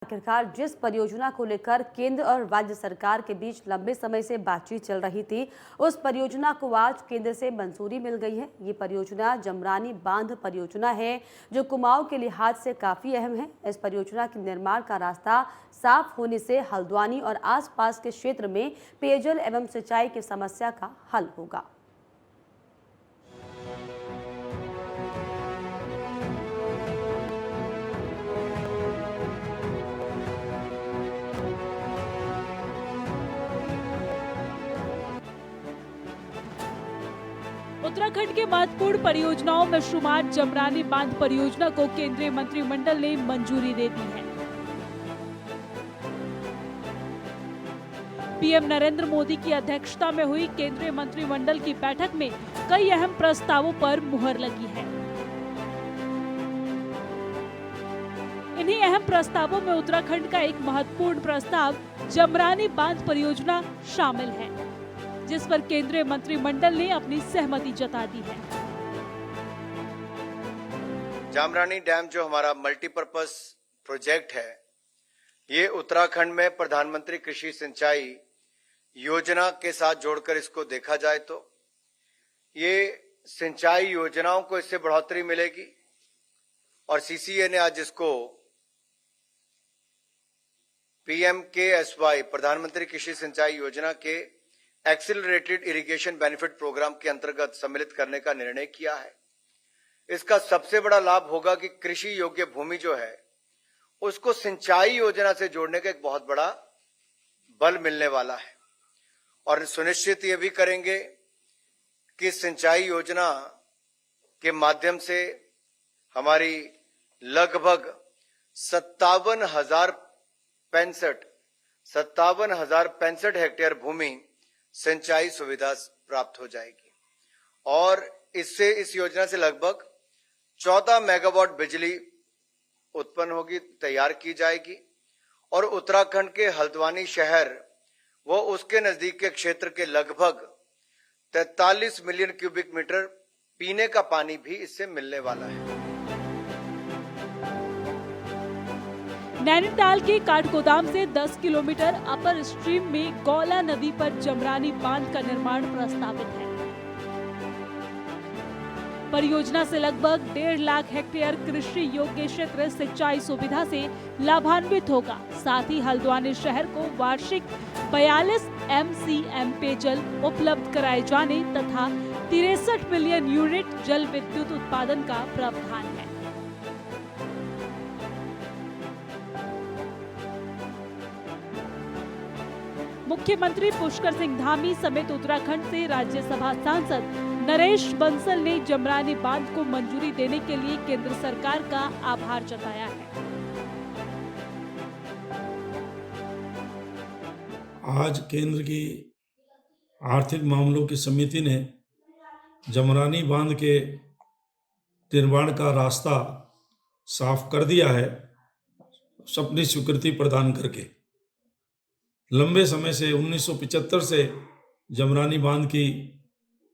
आखिरकार जिस परियोजना को लेकर केंद्र और राज्य सरकार के बीच लंबे समय से बातचीत चल रही थी, उस परियोजना को आज केंद्र से मंजूरी मिल गई है। ये परियोजना जमरानी बांध परियोजना है, जो कुमाऊं के लिहाज से काफी अहम है। इस परियोजना के निर्माण का रास्ता साफ होने से हल्द्वानी और आसपास के क्षेत्र में पेयजल एवं सिंचाई की समस्या का हल होगा। उत्तराखंड के महत्वपूर्ण परियोजनाओं में शुमार जमरानी बांध परियोजना को केंद्रीय मंत्रिमंडल ने मंजूरी दे दी है। पीएम नरेंद्र मोदी की अध्यक्षता में हुई केंद्रीय मंत्रिमंडल की बैठक में कई अहम प्रस्तावों पर मुहर लगी है। इन्हीं अहम प्रस्तावों में उत्तराखंड का एक महत्वपूर्ण प्रस्ताव जमरानी बांध परियोजना शामिल है, जिस पर केंद्रीय मंत्रिमंडल ने अपनी सहमति जता दी है। जामरानी डैम जो हमारा मल्टीपर्पज प्रोजेक्ट है, ये उत्तराखंड में प्रधानमंत्री कृषि सिंचाई योजना के साथ जोड़कर इसको देखा जाए तो ये सिंचाई योजनाओं को इससे बढ़ोतरी मिलेगी और सीसीए ने आज इसको PMKSY प्रधानमंत्री कृषि सिंचाई योजना के एक्सिलरेटेड इरिगेशन बेनिफिट प्रोग्राम के अंतर्गत सम्मिलित करने का निर्णय किया है। इसका सबसे बड़ा लाभ होगा कि कृषि योग्य भूमि जो है उसको सिंचाई योजना से जोड़ने का एक बहुत बड़ा बल मिलने वाला है और सुनिश्चित ये भी करेंगे कि सिंचाई योजना के माध्यम से हमारी लगभग 57,065 हेक्टेयर भूमि सिंचाई सुविधा प्राप्त हो जाएगी और इससे इस योजना से लगभग 14 मेगावाट बिजली उत्पन्न होगी, तैयार की जाएगी और उत्तराखंड के हल्द्वानी शहर व उसके नजदीक के क्षेत्र के लगभग 43 मिलियन क्यूबिक मीटर पीने का पानी भी इससे मिलने वाला है। नैनीताल के काठगोदाम से 10 किलोमीटर अपर स्ट्रीम में गौला नदी पर जमरानी बांध का निर्माण प्रस्तावित है। परियोजना से लगभग 1.5 लाख हेक्टेयर कृषि योग्य क्षेत्र सिंचाई सुविधा से लाभान्वित होगा। साथ ही हल्द्वानी शहर को वार्षिक 42 MCM पेयजल उपलब्ध कराए जाने तथा 63 मिलियन यूनिट जल विद्युत उत्पादन का प्रावधान है। मुख्यमंत्री पुष्कर सिंह धामी समेत उत्तराखंड से राज्यसभा सांसद नरेश बंसल ने जमरानी बांध को मंजूरी देने के लिए केंद्र सरकार का आभार जताया है। आज केंद्र की आर्थिक मामलों की समिति ने जमरानी बांध के निर्माण का रास्ता साफ कर दिया है, अपनी स्वीकृति प्रदान करके। लंबे समय से 1975 से जमरानी बांध की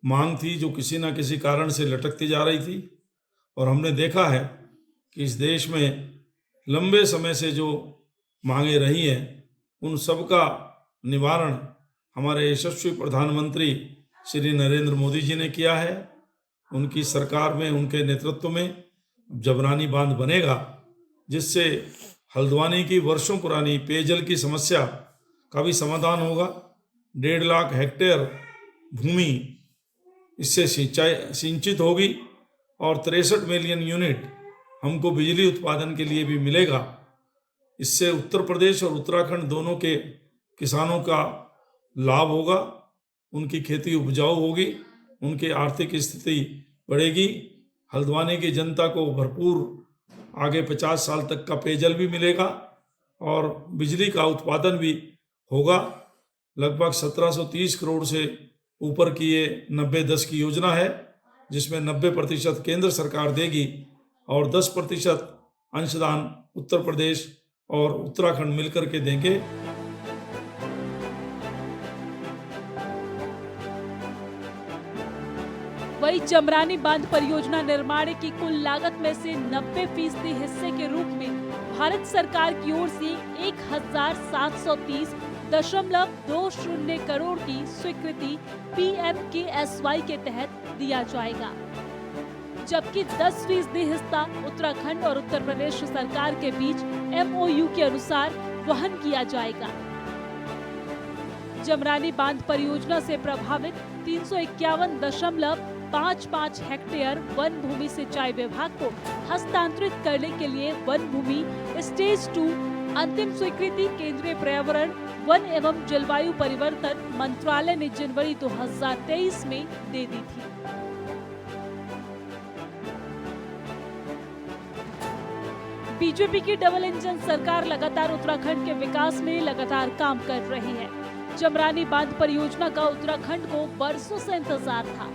मांग थी, जो किसी न किसी कारण से लटकती जा रही थी और हमने देखा है कि इस देश में लंबे समय से जो मांगे रही हैं उन सब का निवारण हमारे यशस्वी प्रधानमंत्री श्री नरेंद्र मोदी जी ने किया है। उनकी सरकार में, उनके नेतृत्व में जमरानी बांध बनेगा, जिससे हल्द्वानी की वर्षों पुरानी पेयजल की समस्या का भी समाधान होगा। 1.5 लाख हेक्टेयर भूमि इससे सिंचित होगी और 63 मिलियन यूनिट हमको बिजली उत्पादन के लिए भी मिलेगा। इससे उत्तर प्रदेश और उत्तराखंड दोनों के किसानों का लाभ होगा, उनकी खेती उपजाऊ होगी, उनकी आर्थिक स्थिति बढ़ेगी, हल्द्वानी की जनता को भरपूर आगे 50 साल तक का पेयजल भी मिलेगा और बिजली का उत्पादन भी होगा। लगभग 1730 करोड़ से ऊपर की ये 90-10 की योजना है, जिसमें 90% केंद्र सरकार देगी और 10% अंशदान उत्तर प्रदेश और उत्तराखंड मिलकर के देंगे। वही जमरानी बांध परियोजना निर्माण की कुल लागत में से 90% हिस्से के रूप में भारत सरकार की ओर से 1730.20 करोड़ की स्वीकृति PMKSY के तहत दिया जाएगा, जबकि 10% हिस्सा उत्तराखंड और उत्तर प्रदेश सरकार के बीच MOU के अनुसार वहन किया जाएगा। जमरानी बांध परियोजना से प्रभावित 351.55 हेक्टेयर वन भूमि सिंचाई विभाग को हस्तांतरित करने के लिए वन भूमि स्टेज 2 अंतिम स्वीकृति केंद्रीय पर्यावरण, वन एवं जलवायु परिवर्तन मंत्रालय ने जनवरी 2023 में दे दी थी। बीजेपी की डबल इंजन सरकार लगातार उत्तराखंड के विकास में लगातार काम कर रही है। जमरानी बांध परियोजना का उत्तराखंड को बरसों से इंतजार था।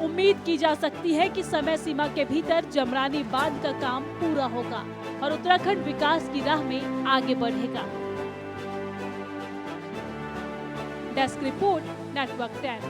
उम्मीद की जा सकती है कि समय सीमा के भीतर जमरानी बांध का काम पूरा होगा और उत्तराखंड विकास की राह में आगे बढ़ेगा। Desk report, network 10।